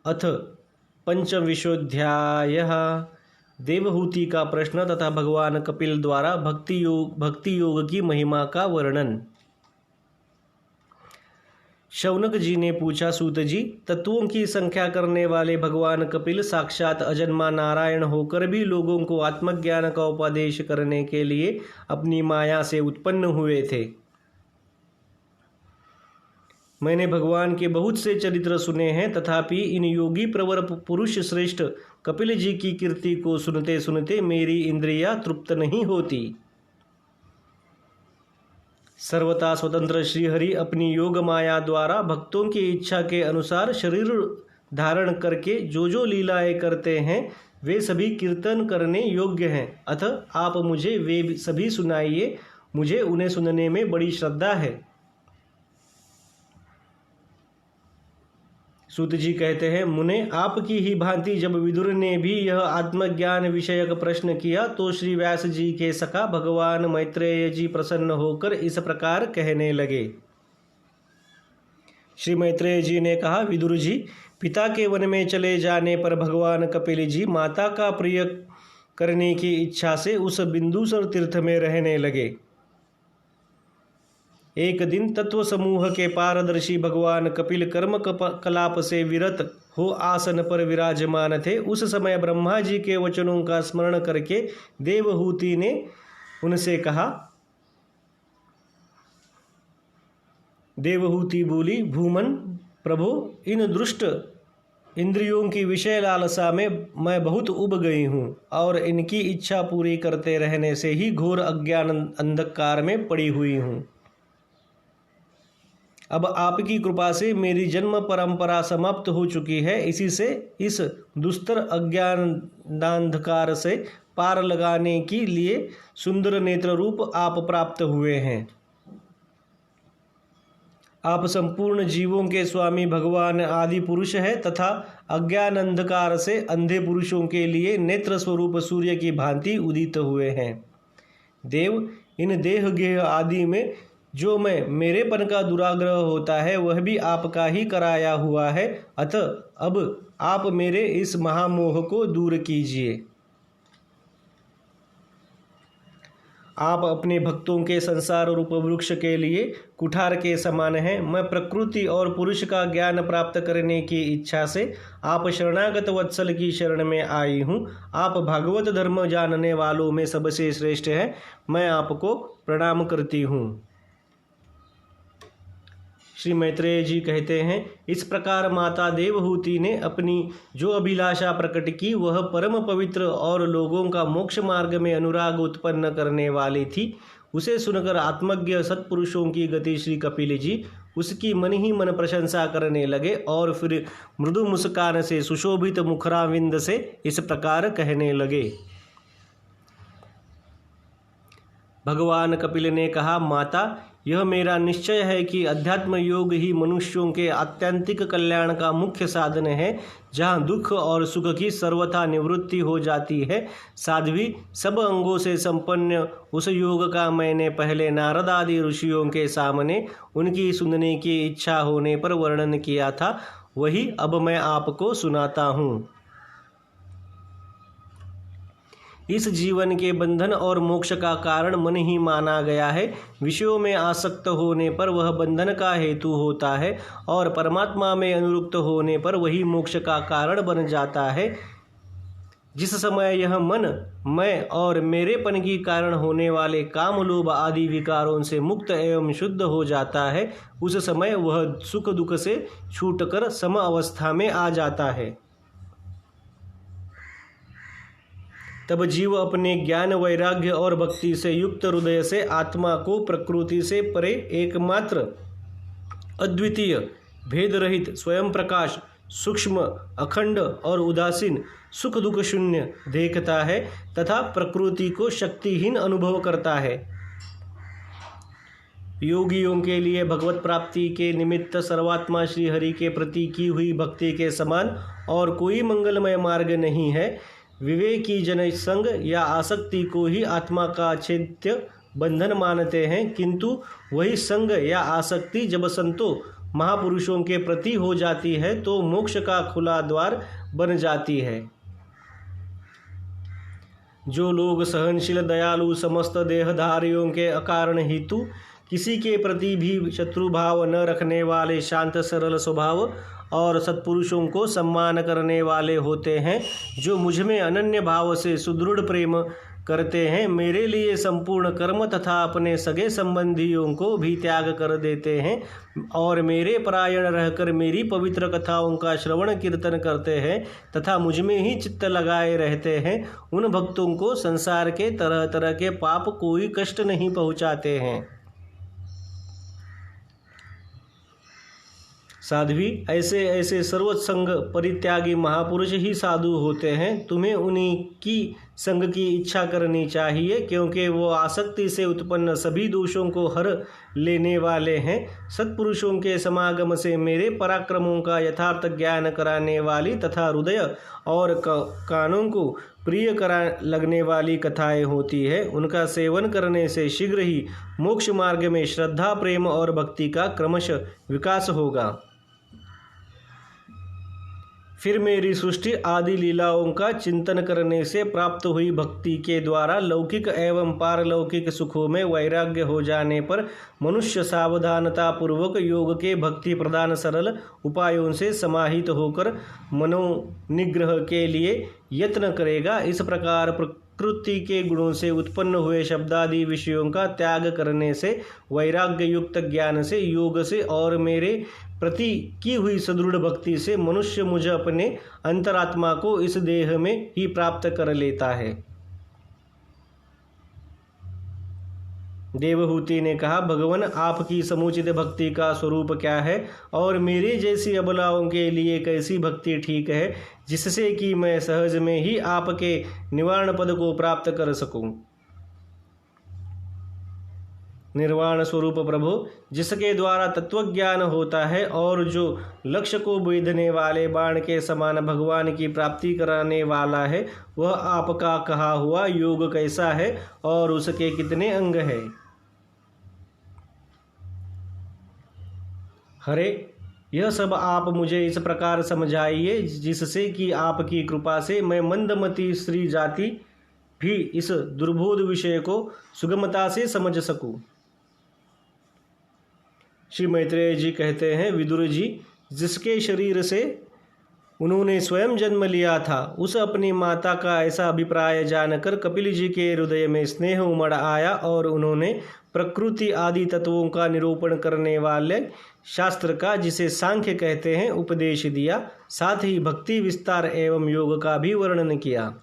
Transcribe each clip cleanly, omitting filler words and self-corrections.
अथ पंचविंशोऽध्यायः। देवहूति का प्रश्न तथा भगवान कपिल द्वारा भक्ति योग की महिमा का वर्णन। शौनक जी ने पूछा, सूत जी, तत्वों की संख्या करने वाले भगवान कपिल साक्षात अजन्मा नारायण होकर भी लोगों को आत्मज्ञान का उपदेश करने के लिए अपनी माया से उत्पन्न हुए थे। मैंने भगवान के बहुत से चरित्र सुने हैं, तथापि इन योगी प्रवर पुरुष श्रेष्ठ कपिल जी की कीर्ति को सुनते सुनते मेरी इंद्रियां तृप्त नहीं होती। सर्वथा स्वतंत्र श्रीहरि अपनी योग माया द्वारा भक्तों की इच्छा के अनुसार शरीर धारण करके जो लीलाएं करते हैं वे सभी कीर्तन करने योग्य हैं। अतः आप मुझे वे सभी सुनाइए, मुझे उन्हें सुनने में बड़ी श्रद्धा है। सूत जी कहते हैं, मुने, आपकी ही भांति जब विदुर ने भी यह आत्मज्ञान विषयक प्रश्न किया तो श्री व्यास जी के सखा भगवान मैत्रेय जी प्रसन्न होकर इस प्रकार कहने लगे। श्री मैत्रेय जी ने कहा, विदुर जी, पिता के वन में चले जाने पर भगवान कपिल जी माता का प्रिय करने की इच्छा से उस बिंदुसर तीर्थ में रहने लगे। एक दिन तत्व समूह के पारदर्शी भगवान कपिल कर्म कलाप से विरत हो आसन पर विराजमान थे। उस समय ब्रह्मा जी के वचनों का स्मरण करके देवहूति ने उनसे कहा। देवहूति बोली, भूमन प्रभो, इन दुष्ट इंद्रियों की विषय लालसा में मैं बहुत उब गई हूँ और इनकी इच्छा पूरी करते रहने से ही घोर अज्ञान अंधकार में पड़ी हुई हूँ। अब आपकी कृपा से मेरी जन्म परंपरा समाप्त हो चुकी है। इसी से इस दुस्तर अज्ञानांधकार से पार लगाने के लिए सुंदर नेत्र रूप आप प्राप्त हुए हैं। आप संपूर्ण जीवों के स्वामी भगवान आदि पुरुष है तथा अज्ञान अंधकार से अंधे पुरुषों के लिए नेत्र स्वरूप सूर्य की भांति उदित हुए हैं। देव, इन देह गेह आदि में जो मेरेपन का दुराग्रह होता है वह भी आपका ही कराया हुआ है। अतः अब आप मेरे इस महामोह को दूर कीजिए। आप अपने भक्तों के संसार रूप वृक्ष के लिए कुठार के समान हैं। मैं प्रकृति और पुरुष का ज्ञान प्राप्त करने की इच्छा से आप शरणागत वत्सल की शरण में आई हूँ। आप भागवत धर्म जानने वालों में सबसे श्रेष्ठ हैं। मैं आपको प्रणाम करती हूँ। श्री मैत्रेय जी कहते हैं, इस प्रकार माता देवहूति ने अपनी जो अभिलाषा प्रकट की वह परम पवित्र और लोगों का मोक्ष मार्ग में अनुराग उत्पन्न करने वाली थी। उसे सुनकर आत्मज्ञ सत्पुरुषों की गति श्री कपिल जी उसकी मन ही मन प्रशंसा करने लगे और फिर मृदु मुस्कान से सुशोभित मुखराविंद से इस प्रकार कहने लगे। भगवान कपिल ने कहा, माता, यह मेरा निश्चय है कि अध्यात्म योग ही मनुष्यों के आत्यंतिक कल्याण का मुख्य साधन है। जहाँ दुख और सुख की सर्वथा निवृत्ति हो जाती है। साध्वी, सब अंगों से संपन्न उस योग का मैंने पहले नारद आदि ऋषियों के सामने उनकी सुनने की इच्छा होने पर वर्णन किया था, वही अब मैं आपको सुनाता हूँ। इस जीवन के बंधन और मोक्ष का कारण मन ही माना गया है। विषयों में आसक्त होने पर वह बंधन का हेतु होता है और परमात्मा में अनुरक्त होने पर वही मोक्ष का कारण बन जाता है। जिस समय यह मन मैं और मेरेपन के कारण होने वाले काम लोभ आदि विकारों से मुक्त एवं शुद्ध हो जाता है, उस समय वह सुख दुख से छूटकर सम अवस्था में आ जाता है। तब जीव अपने ज्ञान वैराग्य और भक्ति से युक्त हृदय से आत्मा को प्रकृति से परे एकमात्र अद्वितीय भेद रहित स्वयं प्रकाश सूक्ष्म अखंड और उदासीन सुख दुख शून्य देखता है तथा प्रकृति को शक्तिहीन अनुभव करता है। योगियों के लिए भगवत प्राप्ति के निमित्त सर्वात्मा श्री हरि के प्रति की हुई भक्ति के समान और कोई मंगलमय मार्ग नहीं है। विवेकी जन संग या आसक्ति को ही आत्मा का अछेद्य बंधन मानते हैं, किंतु वही संग या आसक्ति जब संतों महापुरुषों के प्रति हो जाती है तो मोक्ष का खुला द्वार बन जाती है। जो लोग सहनशील, दयालु, समस्त देहधारियों के अकारण हेतु किसी के प्रति भी शत्रु भाव न रखने वाले, शांत सरल स्वभाव और सत्पुरुषों को सम्मान करने वाले होते हैं, जो मुझ में अनन्य भाव से सुदृढ़ प्रेम करते हैं, मेरे लिए संपूर्ण कर्म तथा अपने सगे संबंधियों को भी त्याग कर देते हैं और मेरे परायण रहकर मेरी पवित्र कथाओं का श्रवण कीर्तन करते हैं तथा मुझ में ही चित्त लगाए रहते हैं, उन भक्तों को संसार के तरह तरह के पाप कोई कष्ट नहीं पहुँचाते हैं। साध्वी, ऐसे ऐसे सर्वसंग परित्यागी महापुरुष ही साधु होते हैं। तुम्हें उन्हीं की संग की इच्छा करनी चाहिए, क्योंकि वो आसक्ति से उत्पन्न सभी दोषों को हर लेने वाले हैं। सत्पुरुषों के समागम से मेरे पराक्रमों का यथार्थ ज्ञान कराने वाली तथा हृदय और कानों को प्रिय करा लगने वाली कथाएं होती है। उनका सेवन करने से शीघ्र ही मोक्ष मार्ग में श्रद्धा, प्रेम और भक्ति का क्रमशः विकास होगा। फिर मेरी सृष्टि आदि लीलाओं का चिंतन करने से प्राप्त हुई भक्ति के द्वारा लौकिक एवं पारलौकिक सुखों में वैराग्य हो जाने पर मनुष्य सावधानता पूर्वक योग के भक्ति प्रदान सरल उपायों से समाहित होकर मनोनिग्रह के लिए यत्न करेगा। इस प्रकार प्रकृति के गुणों से उत्पन्न हुए शब्दादि विषयों का त्याग करने से, वैराग्य युक्त ज्ञान से, योग से और मेरे प्रति की हुई सुदृढ़ भक्ति से मनुष्य मुझ अपने अंतरात्मा को इस देह में ही प्राप्त कर लेता है। देवहूति ने कहा, भगवान, आपकी समुचित भक्ति का स्वरूप क्या है और मेरे जैसी अबलाओं के लिए कैसी भक्ति ठीक है, जिससे कि मैं सहज में ही आपके निवारण पद को प्राप्त कर सकूं। निर्वाण स्वरूप प्रभु, जिसके द्वारा तत्वज्ञान होता है और जो लक्ष्य को भेदने वाले बाण के समान भगवान की प्राप्ति कराने वाला है, वह आपका कहा हुआ योग कैसा है और उसके कितने अंग हैं? हरे, यह सब आप मुझे इस प्रकार समझाइए जिससे कि आपकी कृपा से मैं मंदमती स्त्री जाति भी इस दुर्बोध विषय को सुगमता से समझ सकूं। श्री मैत्रेय जी कहते हैं, विदुर जी, जिसके शरीर से उन्होंने स्वयं जन्म लिया था, उस अपनी माता का ऐसा अभिप्राय जानकर कपिल जी के हृदय में स्नेह उमड़ आया और उन्होंने प्रकृति आदि तत्वों का निरूपण करने वाले शास्त्र का, जिसे सांख्य कहते हैं, उपदेश दिया। साथ ही भक्ति विस्तार एवं योग का भी वर्णन किया।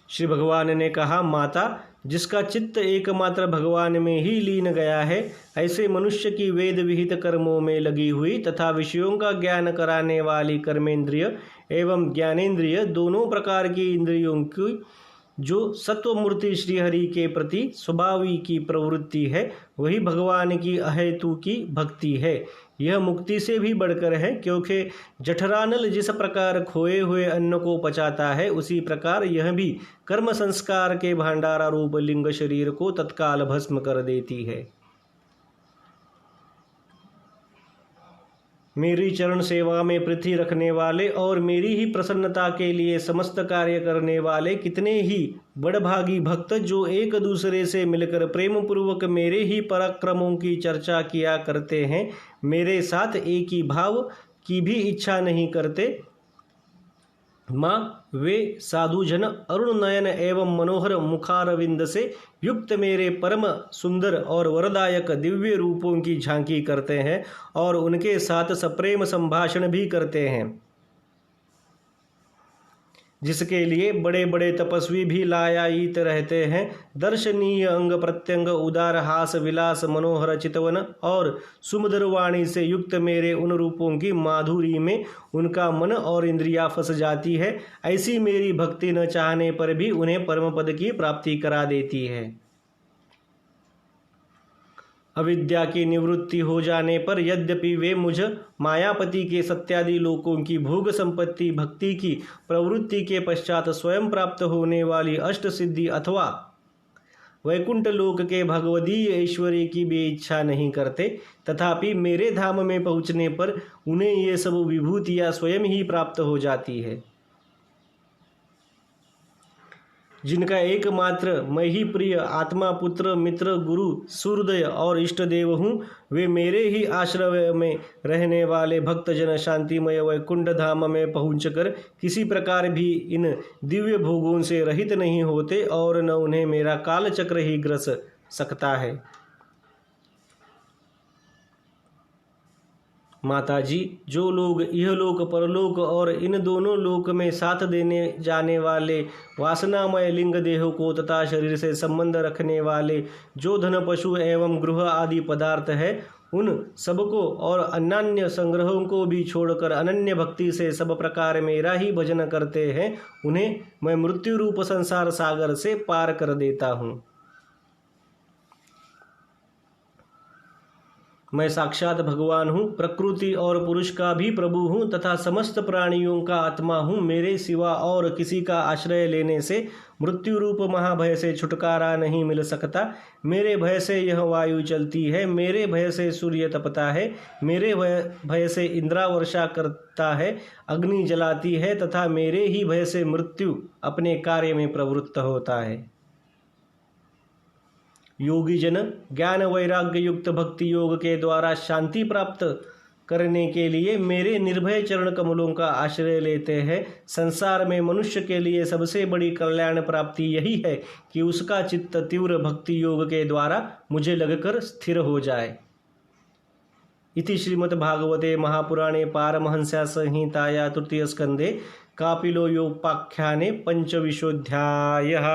श्री भगवान ने कहा, माता, जिसका चित्त एकमात्र भगवान में ही लीन गया है, ऐसे मनुष्य की वेद विहित कर्मों में लगी हुई तथा विषयों का ज्ञान कराने वाली कर्मेंद्रिय एवं ज्ञानेंद्रिय दोनों प्रकार की इंद्रियों की जो सत्वमूर्ति श्रीहरि के प्रति स्वभावी की प्रवृत्ति है, वही भगवान की अहेतु की भक्ति है। यह मुक्ति से भी बढ़कर है, क्योंकि जठरानल जिस प्रकार खोए हुए अन्न को पचाता है, उसी प्रकार यह भी कर्म संस्कार के भंडारा रूप लिंग शरीर को तत्काल भस्म कर देती है। मेरी चरण सेवा में प्रीति रखने वाले और मेरी ही प्रसन्नता के लिए समस्त कार्य करने वाले कितने ही बड़भागी भक्त, जो एक दूसरे से मिलकर प्रेम पूर्वक मेरे ही पराक्रमों की चर्चा किया करते हैं, मेरे साथ एक ही भाव की भी इच्छा नहीं करते। माँ, वे साधुजन अरुण नयन एवं मनोहर मुखारविंद से युक्त मेरे परम सुंदर और वरदायक दिव्य रूपों की झांकी करते हैं और उनके साथ सप्रेम संभाषण भी करते हैं, जिसके लिए बड़े बड़े तपस्वी भी लायायित रहते हैं। दर्शनीय अंग प्रत्यंग, उदार हास विलास, मनोहर चितवन और सुमधुर वाणी से युक्त मेरे उन रूपों की माधुरी में उनका मन और इंद्रियां फंस जाती है। ऐसी मेरी भक्ति न चाहने पर भी उन्हें परम पद की प्राप्ति करा देती है। अविद्या की निवृत्ति हो जाने पर यद्यपि वे मुझ मायापति के सत्यादि लोकों की भोग संपत्ति भक्ति की प्रवृत्ति के पश्चात स्वयं प्राप्त होने वाली अष्ट सिद्धि अथवा वैकुंठ लोक के भगवदीय ऐश्वर्य की भी इच्छा नहीं करते, तथापि मेरे धाम में पहुँचने पर उन्हें ये सब विभूतियाँ स्वयं ही प्राप्त हो जाती है। जिनका एकमात्र मैं ही प्रिय आत्मा, पुत्र, मित्र, गुरु, सूर्योदय और इष्ट देव हूँ, वे मेरे ही आश्रय में रहने वाले भक्तजन शांतिमय वैकुंठ धाम में पहुंचकर किसी प्रकार भी इन दिव्य भोगों से रहित नहीं होते और न उन्हें मेरा कालचक्र ही ग्रस सकता है। माता जी, जो लोग इहलोक परलोक और इन दोनों लोक में साथ देने जाने वाले वासनामय लिंग देह को तथा शरीर से संबंध रखने वाले जो धन, पशु एवं गृह आदि पदार्थ है, उन सबको और अन्यान्य संग्रहों को भी छोड़कर अनन्य भक्ति से सब प्रकार मेरा ही भजन करते हैं, उन्हें मैं मृत्यु रूप संसार सागर से पार कर देता हूँ। मैं साक्षात भगवान हूँ, प्रकृति और पुरुष का भी प्रभु हूँ तथा समस्त प्राणियों का आत्मा हूँ। मेरे सिवा और किसी का आश्रय लेने से मृत्यु रूप महाभय से छुटकारा नहीं मिल सकता। मेरे भय से यह वायु चलती है, मेरे भय से सूर्य तपता है, मेरे भय से इंद्रावर्षा करता है, अग्नि जलाती है तथा मेरे ही भय से मृत्यु अपने कार्य में प्रवृत्त होता है। योगी जन ज्ञान वैराग्य युक्त भक्ति योग के द्वारा शांति प्राप्त करने के लिए मेरे निर्भय चरण कमलों का आश्रय लेते हैं। संसार में मनुष्य के लिए सबसे बड़ी कल्याण प्राप्ति यही है कि उसका चित्त तीव्र भक्ति योग के द्वारा मुझे लगकर स्थिर हो जाए। इति श्रीमद्भागवते महापुराणे पारमहंस्या संहिताया तृतीय स्कंदे कापिलो योपाख्याने पंचविंशोऽध्यायः।